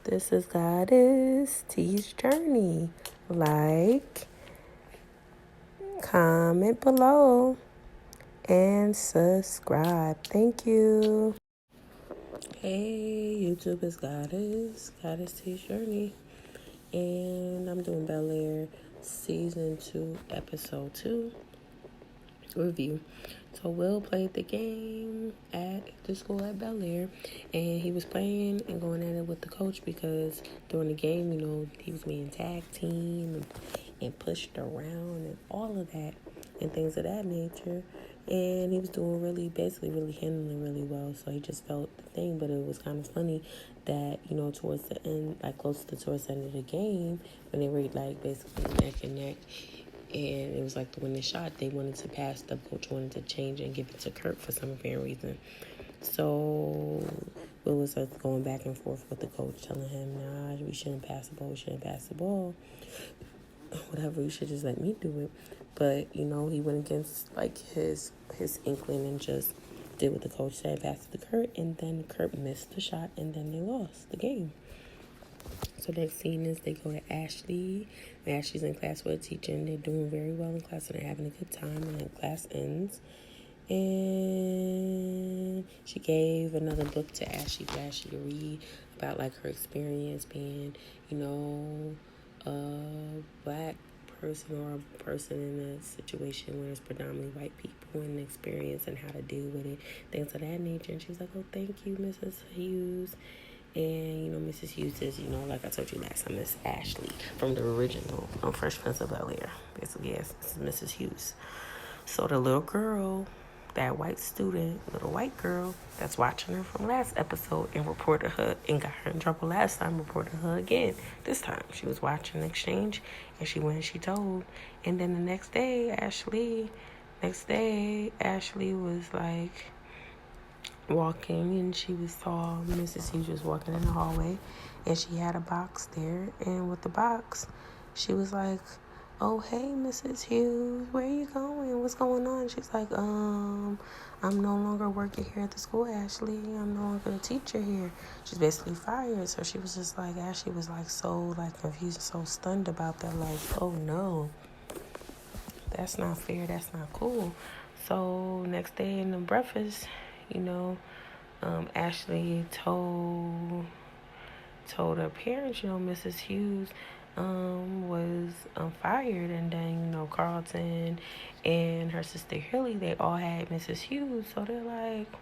This is Goddess T's Journey. Like, comment below, and subscribe. Thank you. Hey, YouTube is Goddess T's Journey. And I'm doing Bel Air Season 2, Episode 2 review. So Will played the game at the school at Bel Air, and he was playing and going at it with the coach because during the game, he was being tag team and pushed around and all of that and things of that nature. And he was doing really handling really well. So he just felt the thing, but it was kind of funny that, towards the end, like towards the end of the game, when they were like basically neck and neck, and it was like the winning shot, they wanted to pass. The coach wanted to change and give it to Kurt for some apparent reason. So Will was like going back and forth with the coach, telling him, nah, we shouldn't pass the ball. Whatever, you should just let me do it. But, he went against like his inkling and just did what the coach said, passed it to Kurt, and then Kurt missed the shot, and then they lost the game. So next scene is they go to Ashley. Ashley's in class with a teacher, and they're doing very well in class, and they're having a good time, and then class ends. And she gave another book to Ashley for Ashley to read about like her experience being, a black person or a person in a situation where there's predominantly white people and experience and how to deal with it, things of that nature. And she's like, oh, thank you, Mrs. Hughes. And, Mrs. Hughes is, like I told you last time, Miss Ashley from the original Fresh Prince of Bel Air. Basically, yes, this is Mrs. Hughes. So the little girl, that white student, little white girl that's watching her from last episode and reported her and got her in trouble last time, reported her again. This time she was watching the exchange and she went and she told. And then the next day, Ashley was like walking, and she saw Mrs. Hughes was walking in the hallway, and she had a box there, and with the box she was like, oh, hey, Mrs. Hughes, where are you going? What's going on? She's like, I'm no longer working here at the school, Ashley. I'm no longer a teacher here. She's basically fired. So she was just like, Ashley was like so like confused, so stunned about that, like, oh no, that's not fair, that's not cool. So next day in the breakfast, Ashley told her parents, Mrs. Hughes was fired, and then Carlton and her sister Hilly, they all had Mrs. Hughes. So they're like,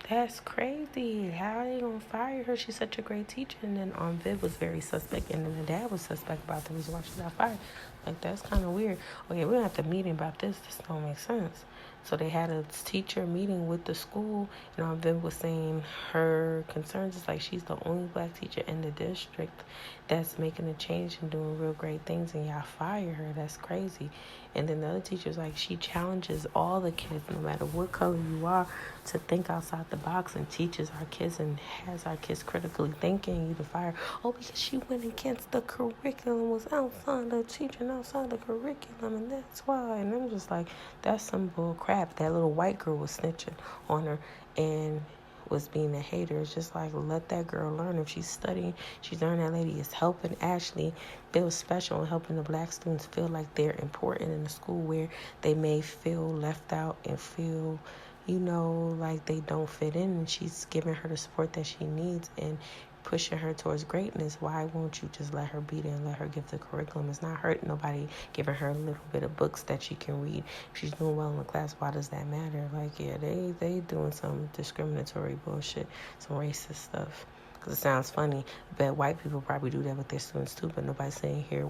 that's crazy. How are they gonna fire her? She's such a great teacher. And then Viv was very suspect, and then the dad was suspect about the reason why she got fired. Like, that's kind of weird. Okay, we're gonna have to meet about this. This don't make sense. So they had a teacher meeting with the school, and Viv was saying her concerns is like she's the only black teacher in the district that's making a change and doing real great things, and y'all fire her. That's crazy. And then the other teacher's like, she challenges all the kids, no matter what color you are, to think outside the box, and teaches our kids and has our kids critically thinking. You to fire, oh, because she went against the curriculum, was outside the teaching, outside the curriculum, and that's why. And I'm just like, that's some bull crap. That little white girl was snitching on her and was being a hater. It's just like, let that girl learn. If she's studying, she's learning. That lady is helping Ashley feel special and helping the black students feel like they're important in a school where they may feel left out and feel, like they don't fit in. And she's giving her the support that she needs and pushing her towards greatness. Why won't you just let her be there and let her give the curriculum? It's not hurting nobody giving her a little bit of books that she can read. If she's doing well in the class, why does that matter? Like, yeah, they doing some discriminatory bullshit, some racist stuff. Because it sounds funny, but white people probably do that with their students too, but nobody's sitting here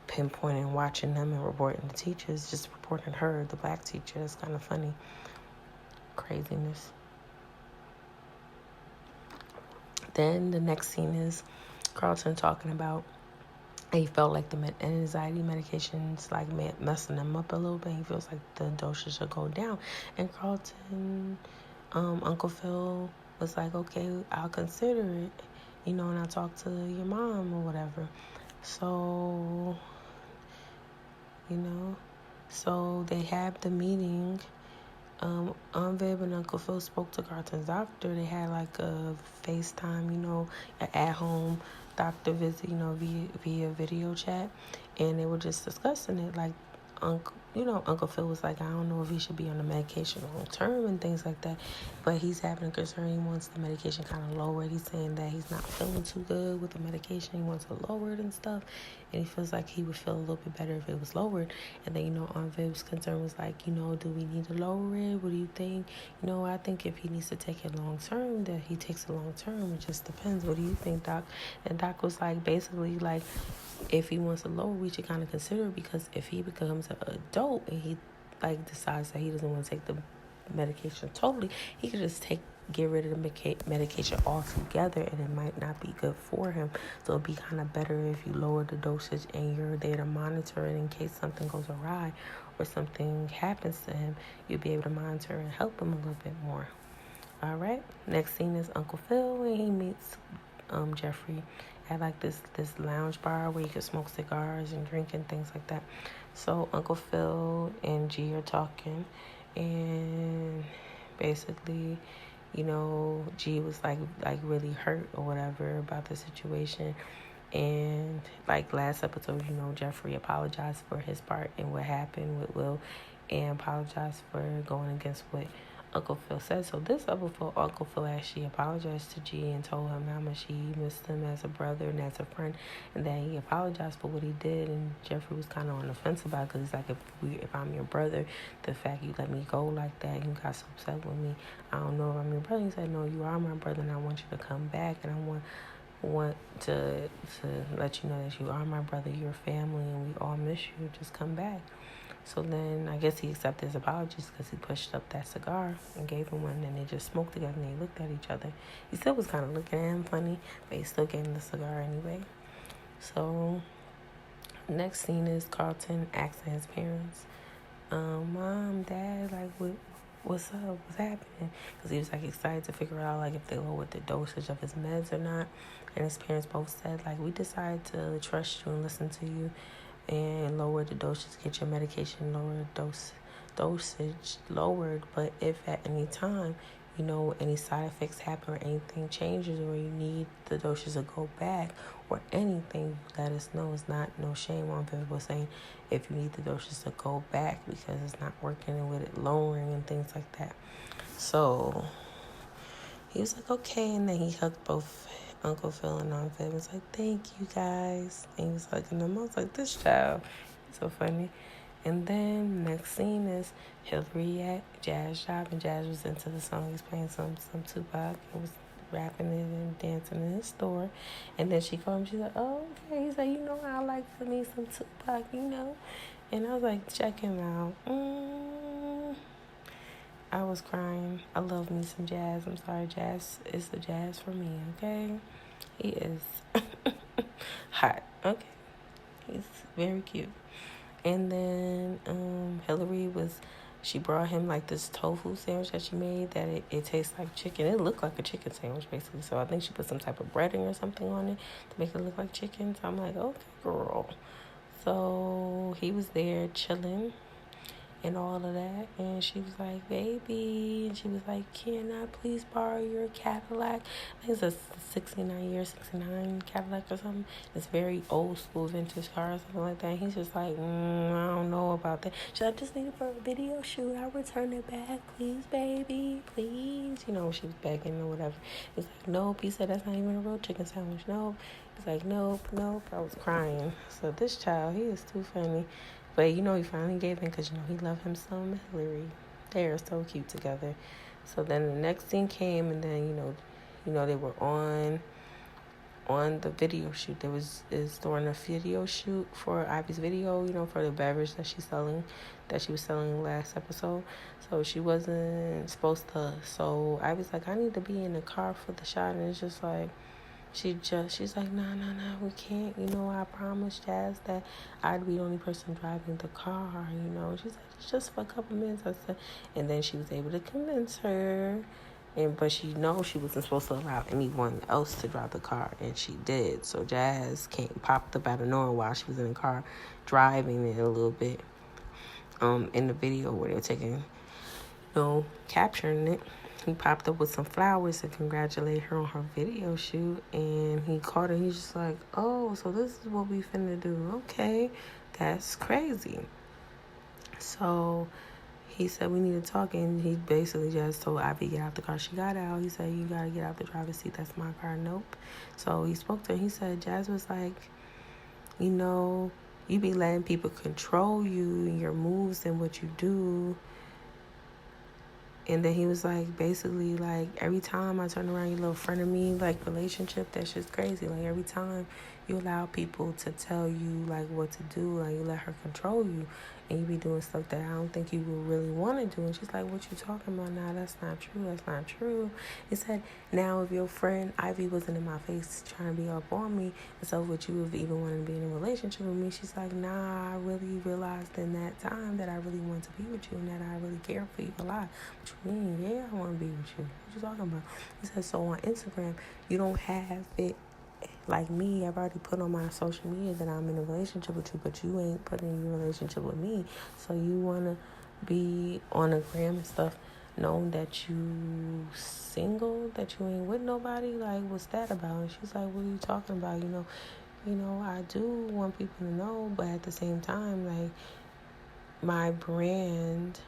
pinpointing, watching them and reporting the teachers, just reporting her, the black teacher. It's kind of funny. Craziness. Then the next scene is Carlton talking about he felt like the anxiety medications like messing him up a little bit. He feels like the dosage should go down. And Carlton, Uncle Phil was like, okay, I'll consider it, and I'll talk to your mom or whatever. So, so they had the meeting. Aunt Viv and Uncle Phil spoke to Carlton's doctor. They had like a FaceTime, an at-home doctor visit, via video chat, and they were just discussing it. Like, Uncle Phil was like, I don't know if he should be on the medication long term and things like that, but he's having a concern. He wants the medication kind of lowered. He's saying that he's not feeling too good with the medication. He wants it lowered and stuff, and he feels like he would feel a little bit better if it was lowered. And then, Aunt Viv's concern was like, do we need to lower it? What do you think? I think if he needs to take it long term, that he takes it long term. It just depends. What do you think, Doc? And Doc was like, basically, like, if he wants to lower, we should kind of consider it, because if he becomes an adult and he like decides that he doesn't want to take the medication totally, he could just get rid of the medication altogether, and it might not be good for him. So it'd be kind of better if you lower the dosage and you're there to monitor it in case something goes awry or something happens to him. You'll be able to monitor and help him a little bit more. All right. Next scene is Uncle Phil, and he meets Jeffrey at like this lounge bar where you can smoke cigars and drink and things like that. So Uncle Phil and G are talking, and basically, G was like really hurt or whatever about the situation. And like last episode, Jeffrey apologized for his part in what happened with Will, and apologized for going against what Uncle Phil said. So this episode, Uncle Phil actually apologized to G and told him how much he missed him as a brother and as a friend, and that he apologized for what he did. And Jeffrey was kind of on the fence about it, because he's like, if I'm your brother, the fact you let me go like that, you got so upset with me, I don't know if I'm your brother. He said, no, you are my brother, and I want you to come back, and I want to let you know that you are my brother, you're family, and we all miss you. Just come back. So then I guess he accepted his apologies, because he pushed up that cigar and gave him one, and they just smoked together and they looked at each other. He still was kind of looking at him funny, but he still gave him the cigar anyway. So next scene is Carlton asking his parents, Mom, Dad, like, what's up? What's happening? Because he was like excited to figure out like if they lowered the dosage of his meds or not. And his parents both said, like, we decided to trust you and listen to you and lower the dosage, get your medication dosage lowered. But if at any time, any side effects happen or anything changes, or you need the dosage to go back or anything, let us know. It's not no shame on people saying if you need the dosage to go back because it's not working with it lowering and things like that. So he was like, okay. And then he hugged both Uncle Phil and Aunt Viv and was like, thank you guys. And he was hugging them. I was like, this child, he's so funny. And then next scene is Hillary at Jazz shop, and Jazz was into the song. He was playing some Tupac. He was rapping it and dancing in his store. And then she called him. She's like, oh, okay. He's like, I like for me some Tupac, And I was like, check him out. I was crying. I love me some Jazz. I'm sorry, Jazz is the Jazz for me, okay? He is hot, okay? He's very cute. And then Hillary she brought him like this tofu sandwich that she made that it tastes like chicken. It looked like a chicken sandwich basically. So I think she put some type of breading or something on it to make it look like chicken. So I'm like, okay, girl. So he was there chilling and all of that, and she was like, baby, and she was like, can I please borrow your Cadillac? I think it's a 69 Cadillac or something. It's very old school vintage car or something like that. And he's just like, I don't know about that. She's like, I just need it for a video shoot. I'll return it back, please, baby, please. She was begging or whatever. He's like, nope. He said, that's not even a real chicken sandwich. Nope. He's like, nope. I was crying. So this child, he is too funny. But, he finally gave in because, he loved him some Hillary. They are so cute together. So then the next scene came, and then, they were on the video shoot. Is during a video shoot for Ivy's video, for the beverage that she was selling last episode. So she wasn't supposed to. So I was like, I need to be in the car for the shot. And it's just like, she's like, no, we can't. I promised Jazz that I'd be the only person driving the car. She's like, it's just for a couple minutes. I said, and then she was able to convince her. But she knows she wasn't supposed to allow anyone else to drive the car, and she did. So Jazz popped up out of nowhere while she was in the car, driving it a little bit. In the video where they're taking, capturing it. he popped up with some flowers to congratulate her on her video shoot, and he called her. He's just like, oh, so this is what we finna do. Okay, that's crazy. So he said we need to talk, and he basically just told Ivy get out the car. She got out. He said, you gotta get out the driver's seat. That's my car. Nope. So he spoke to her. He said, Jazz was like, you know, you be letting people control you and your moves and what you do. And then he was like, basically, like, every time I turn around, you little friend of me, like, relationship, that shit's crazy. Like, every time you allow people to tell you, like, what to do, like, you let her control you, and you be doing stuff that I don't think you would really want to do. And she's like, what you talking about now? That's not true. That's not true. He said, now if your friend Ivy wasn't in my face trying to be up on me, and so would you have even wanted to be in a relationship with me? She's like, nah, I really realized in that time that I really want to be with you and that I really care for you a lot. What you mean? Yeah, I want to be with you. What you talking about? He said, so on Instagram, you don't have it like me. I've already put on my social media that I'm in a relationship with you, but you ain't put in your relationship with me. So you want to be on a gram and stuff knowing that you single, that you ain't with nobody? Like, what's that about? And she's like, what are you talking about? You know, I do want people to know, but at the same time, like, my brand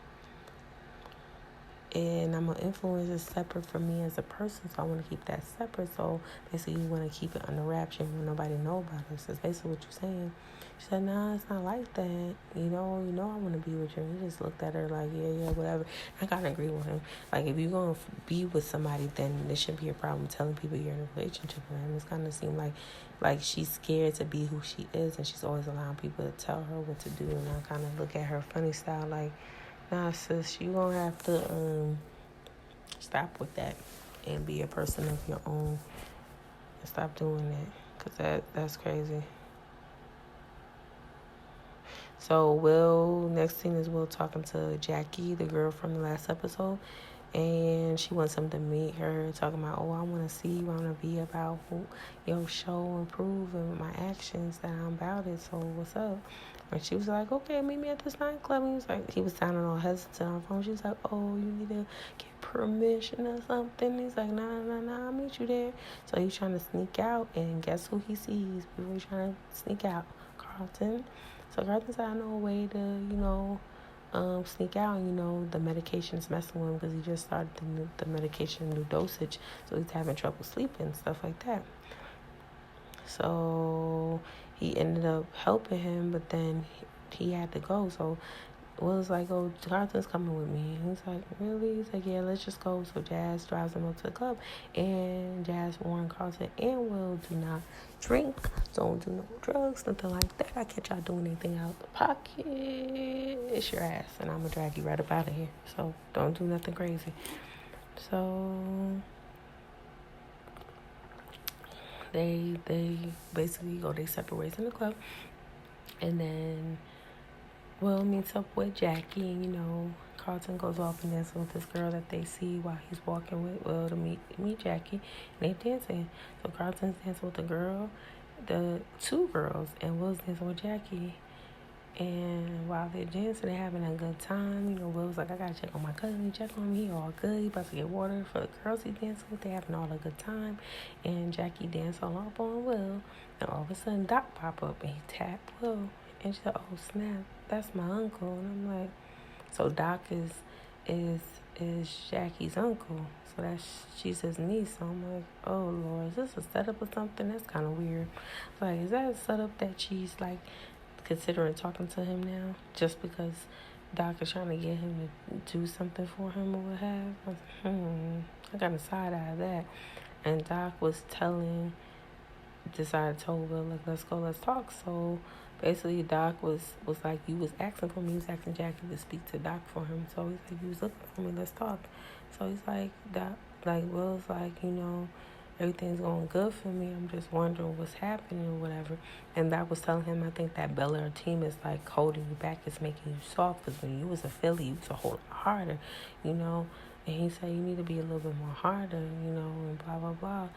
and I'm an influencer is separate from me as a person, so I want to keep that separate. So basically, you want to keep it under wraps. You don't want nobody to know about it. That's basically what you're saying. She said, nah, it's not like that. You know, I want to be with you. He just looked at her like, yeah, whatever. I kind of agree with him. Like, if you're going to be with somebody, then there shouldn't be a problem telling people you're in a relationship with them. It's kind of seemed like she's scared to be who she is, and she's always allowing people to tell her what to do. And I kind of look at her funny style like, nah, sis, you gonna have to stop with that and be a person of your own and stop doing that, because that's crazy. So next thing is Will talking to Jackie, the girl from the last episode, and she wants him to meet her, talking about, oh, I want to see you, I want to be about your show improve and my actions that I'm about it, so what's up? And she was like, okay, meet me at this nightclub. And he was sounding all hesitant on the phone. She was like, oh, you need to get permission or something. He's like, nah, I'll meet you there. So he's trying to sneak out, and guess who he sees before he's trying to sneak out? Carlton. So Carlton said, I know a way to, sneak out. And, the medication's messing with him because he just started the medication, new dosage. So he's having trouble sleeping, stuff like that. So he ended up helping him, but then he had to go. So Will was like, oh, Carlton's coming with me. And he's like, really? He's like, yeah, let's just go. So Jazz drives him up to the club. And Jazz warned Carlton and Will, do not drink. Don't do no drugs, nothing like that. I catch y'all doing anything out the pocket, it's your ass. And I'm going to drag you right up out of here. So don't do nothing crazy. So they basically go their separate ways in the club. And then Will meets up with Jackie, and Carlton goes off and dances with this girl that they see while he's walking with Will to meet Jackie, and they dancing. So Carlton's dancing with the girl, the two girls, and Will's dancing with Jackie. And while they're dancing, they're having a good time. Will's like, I gotta check on my cousin. He check on me, he all good. He about to get water for the girls he dancing with. They having all a good time. And Jackie danced all up on Will. And all of a sudden, Doc pop up and he tapped Will. And she said, oh, snap, that's my uncle. And I'm like, so Doc is Jackie's uncle. So she's his niece. So I'm like, oh, Lord, is this a setup or something? That's kind of weird. Like, is that a setup that she's, like, considering talking to him now just because Doc is trying to get him to do something for him or what have? I got a side eye of that. And Doc was told Will, like, let's go, let's talk. So basically Doc was like, you was asking for me, he was asking Jackie to speak to Doc for him. So he's like, you was looking for me, let's talk. So he's like, Doc, like, Will's like, everything's going good for me. I'm just wondering what's happening or whatever. And Doc was telling him, I think that Bel Air team is like holding you back. It's making you soft because when you was a Philly, you was a whole lot harder, And he said, you need to be a little bit more harder, and blah, blah, blah.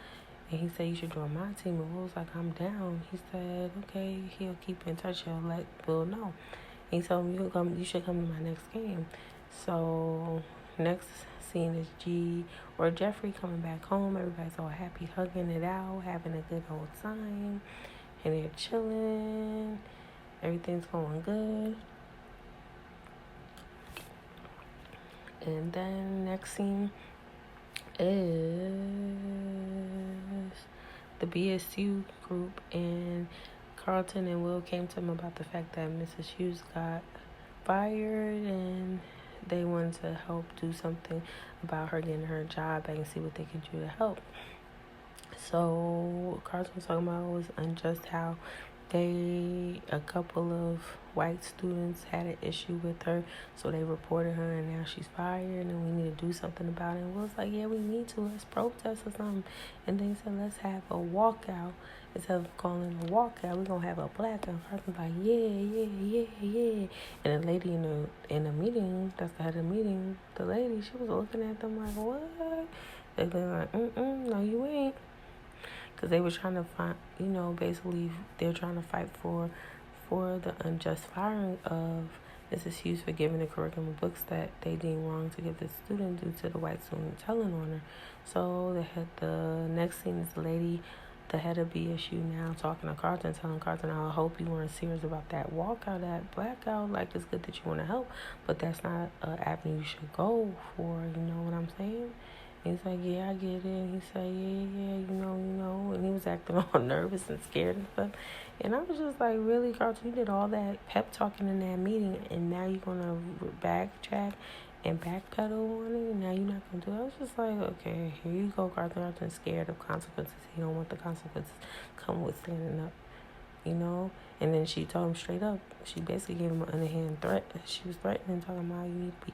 And he said, you should join my team. And Will was like, I'm down. He said, okay, he'll keep in touch. He'll let Will know. And he told him, you should come to my next game. So next scene is Jeffrey coming back home. Everybody's all happy, hugging it out, having a good old time, and they're chilling. Everything's going good. And then next scene is the BSU group, and Carlton and Will came to him about the fact that Mrs. Hughes got fired, and they wanted to help do something about her getting her job back and see what they could do to help. So Carlton was talking about was unjust how a couple of white students had an issue with her, so they reported her, and now she's fired, and we need to do something about it. And Will's like, yeah, we need to. Let's protest or something. And then he said, let's have a walkout. Instead of calling it a walkout, we're gonna have a blackout. Carlton's like, yeah. And the lady in the meeting, that's the head of the meeting, the lady, she was looking at them like, what? They're like, no, you ain't. Because they were trying to find, basically they're trying to fight for the unjust firing of Mrs. Hughes for giving the curriculum books that they deemed wrong to give the student due to the white student telling on her. So the next scene is the lady, the head of BSU now, talking to Carlton, telling Carlton, I hope you weren't serious about that walkout, that blackout. Like, it's good that you want to help, but that's not an avenue you should go for. You know what I'm saying? He's like, yeah, I get it. And he said, yeah, you know. And he was acting all nervous and scared and stuff. And I was just like, really, Carlton, you did all that pep talking in that meeting, and now you're going to backtrack and backpedal on it, and now you're not going to do it. I was just like, okay, here you go, Carlton. Carlton's scared of consequences. He don't want the consequences come with standing up, And then she told him straight up. She basically gave him an underhand threat. She was threatening, talking about, you need to be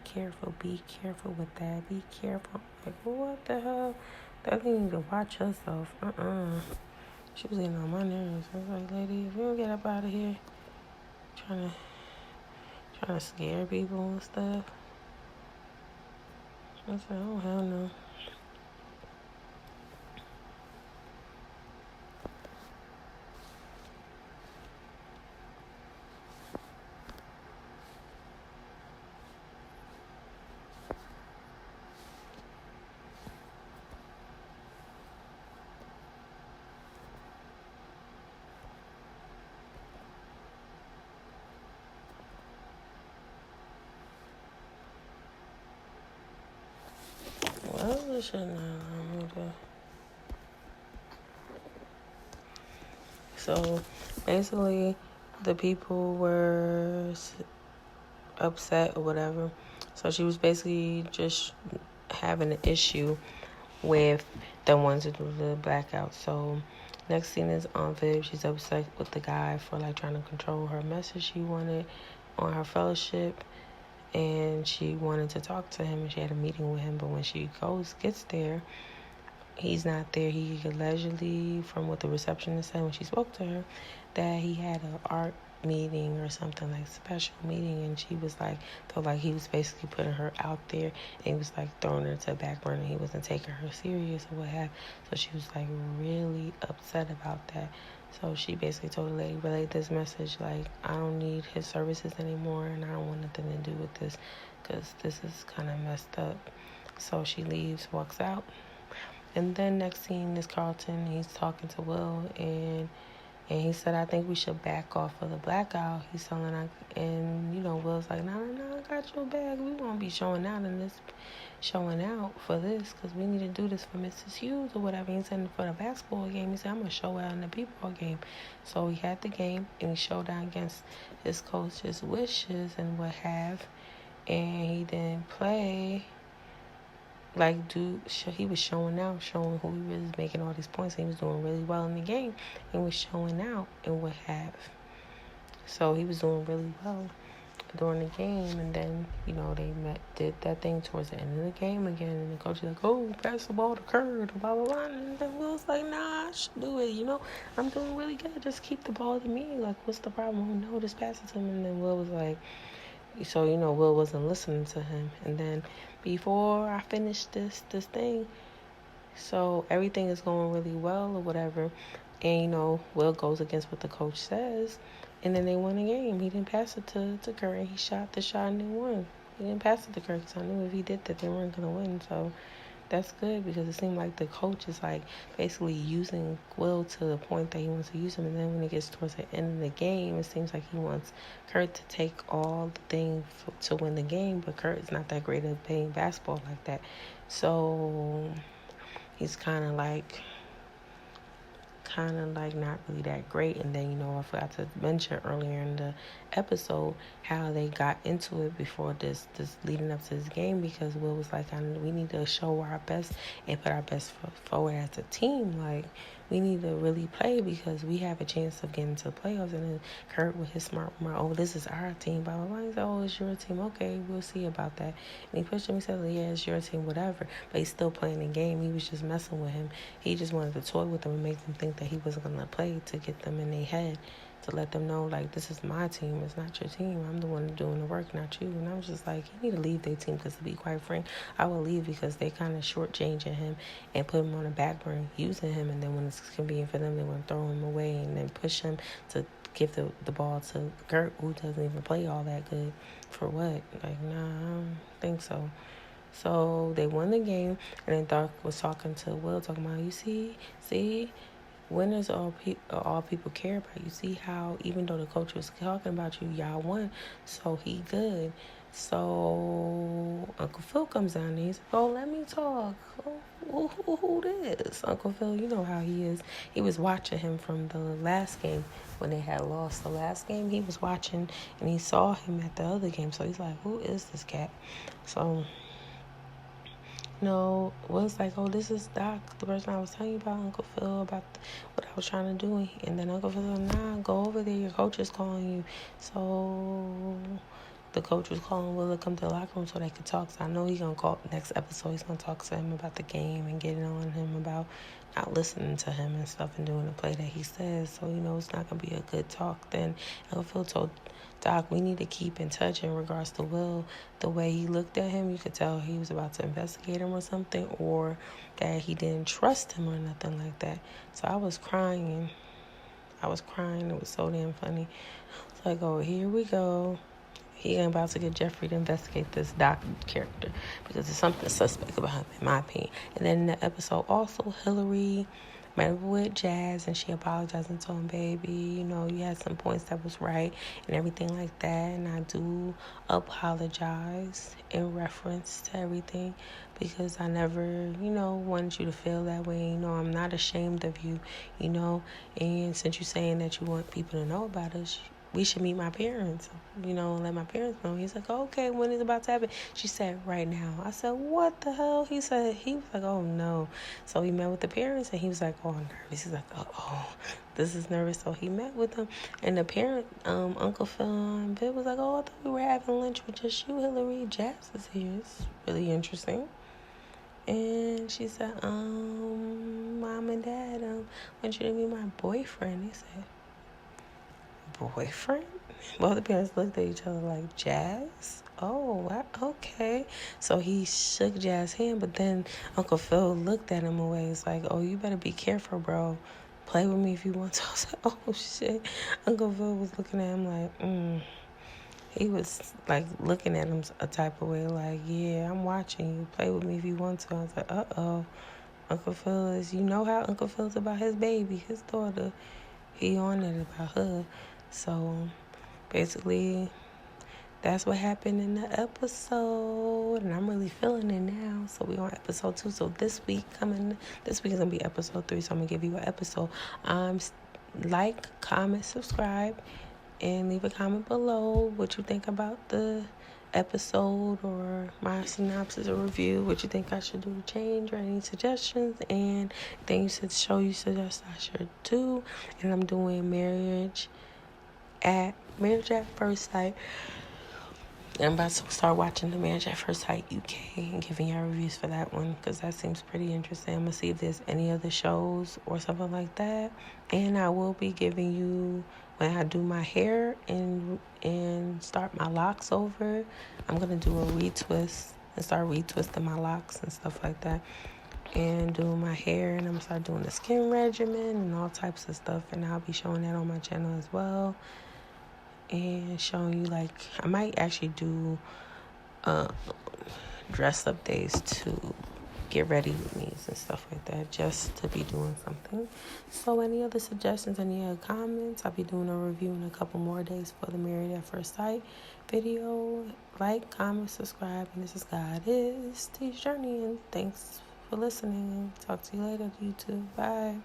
careful with that, be careful. Like, what the hell? That thing need to watch herself. She was getting on my nerves. I was like, lady, if you don't get up out of here, trying to scare people and stuff. I said, oh, hell no. Well, this shit not. So basically, the people were upset or whatever. So she was basically just having an issue with the ones who do the blackout. So next scene is on Viv. She's upset with the guy for trying to control her message she wanted on her fellowship, and she wanted to talk to him, and she had a meeting with him. But when she gets there, he's not there. He allegedly, from what the receptionist said when she spoke to her, that he had an art meeting or something, special meeting, and she was felt like he was basically putting her out there, and he was throwing her to the back burner. He wasn't taking her serious or what have. So she was really upset about that. So she basically told the lady, relay this message, I don't need his services anymore, and I don't want nothing to do with this, because this is kind of messed up. So she leaves, walks out. And then next scene is Carlton. He's talking to Will, and he said, I think we should back off of the blackout. He's telling, and Will's like, no, I got your back. We won't be showing out for this, because we need to do this for Mrs. Hughes or whatever. He said for the basketball game, he said, I'm going to show out in the b-ball game. So he had the game, and he showed out against his coach's wishes and what have, and he didn't play. He was showing out, showing who he was, making all these points. And he was doing really well in the game. He was showing out and what have. So he was doing really well during the game. And then, they did that thing towards the end of the game again. And the coach was like, oh, pass the ball to Kurt, blah, blah, blah. And then Will's like, nah, I should do it. I'm doing really good. Just keep the ball to me. What's the problem? Oh, no, just pass it to him. And then Will was like, so, Will wasn't listening to him. And then before I finish this thing, so everything is going really well or whatever, and, Will goes against what the coach says, and then they won the game. He didn't pass it to Kurt, and he shot the shot, and they won. He didn't pass it to Kirk, so I knew if he did that, they weren't going to win. So that's good because it seemed like the coach is like basically using Will to the point that he wants to use him. And then when it gets towards the end of the game, it seems like he wants Kurt to take all the things to win the game. But Kurt is not that great at playing basketball like that. So he's kind of like not really that great. And then, I forgot to mention earlier in the episode how they got into it before this leading up to this game, because Will was like, we need to show our best and put our best foot forward as a team. Like, we need to really play because we have a chance of getting to the playoffs. And then Kurt with his smart remark, this is our team, blah, blah, blah. He said, it's your team. Okay, we'll see about that. And he pushed him. He said, yeah, it's your team, whatever. But he's still playing the game. He was just messing with him. He just wanted to toy with them and make them think that he wasn't going to play, to get them in their head, to let them know, like, this is my team. It's not your team. I'm the one doing the work, not you. And I was just like, you need to leave their team, because to be quite frank, I will leave because they kind of shortchanging him and put him on the back burner, using him. And then when it's convenient for them, they want to throw him away and then push him to give the ball to Kurt, who doesn't even play all that good. For what? Like, nah, I don't think so. So they won the game, and then Doc was talking to Will, talking about, you see, winners are all people care about. You see how even though the coach was talking about you, y'all won, so he good. So Uncle Phil comes down and he's like, let me talk. Who this? Uncle Phil, you know how he is. He was watching him from the last game when they had lost the last game. He was watching, and he saw him at the other game. So he's like, who is this cat? So Will's like, this is Doc, the person I was telling you about, Uncle Phil, about what I was trying to do. And then Uncle Phil said, nah, go over there. Your coach is calling you. So the coach was calling Will to come to the locker room so they could talk. So I know he's going to call next episode. He's going to talk to him about the game and getting on him about not listening to him and stuff and doing the play that he says. So, it's not going to be a good talk. Then Uncle Phil told Doc, we need to keep in touch in regards to Will. The way he looked at him, you could tell he was about to investigate him or something, or that he didn't trust him or nothing like that. So I was crying. It was so damn funny. It's like, here we go. He ain't about to get Jeffrey to investigate this Doc character because there's something suspect about him, in my opinion. And then in the episode, also, Hillary met with Jazz, and she apologized and told him, baby, you had some points that was right and everything like that, and I do apologize in reference to everything because I never, wanted you to feel that way. I'm not ashamed of you, and since you're saying that you want people to know about us, we should meet my parents, and let my parents know. He's like, okay, when is it about to happen? She said, right now. I said, what the hell? He was like, oh, no. So he met with the parents, and he was like, oh, nervous. He's like, oh, this is nervous. So he met with them, and the parent, Uncle Phil and Viv was like, I thought we were having lunch with just you, Hillary. Jazz is here. It's really interesting. And she said, Mom and Dad, I want you to meet my boyfriend. They said, boyfriend? Both the parents looked at each other like, Jazz? Oh, okay. So he shook Jazz's hand, but then Uncle Phil looked at him away. He's like, you better be careful, bro. Play with me if you want to. I was like, oh, shit. Uncle Phil was looking at him like, He was, like, looking at him a type of way, like, yeah, I'm watching you. Play with me if you want to. I was like, uh-oh. Uncle Phil is, how Uncle Phil's about his baby, his daughter. He on it about her. So, basically, that's what happened in the episode, and I'm really feeling it now. So we on episode 2. So this week is gonna be episode 3. So I'm gonna give you an episode. Like, comment, subscribe, and leave a comment below what you think about the episode or my synopsis or review. What you think I should do to change or any suggestions, and things you suggest I should do. And I'm doing Marriage at First Sight. And I'm about to start watching the Marriage at First Sight UK and giving y'all reviews for that one because that seems pretty interesting. I'm going to see if there's any other shows or something like that. And I will be giving you, when I do my hair and start my locks over, I'm going to do a retwist and start retwisting my locks and stuff like that. And doing my hair, and I'm going to start doing the skin regimen and all types of stuff. And I'll be showing that on my channel as well. And showing you, like, I might actually do dress up days to get ready with me and stuff like that, just to be doing something. So any other suggestions, any other comments, I'll be doing a review in a couple more days for the Married at First Sight video. Like, comment, subscribe, and this is God is T's Journey, and thanks for listening. Talk to you later, YouTube. Bye.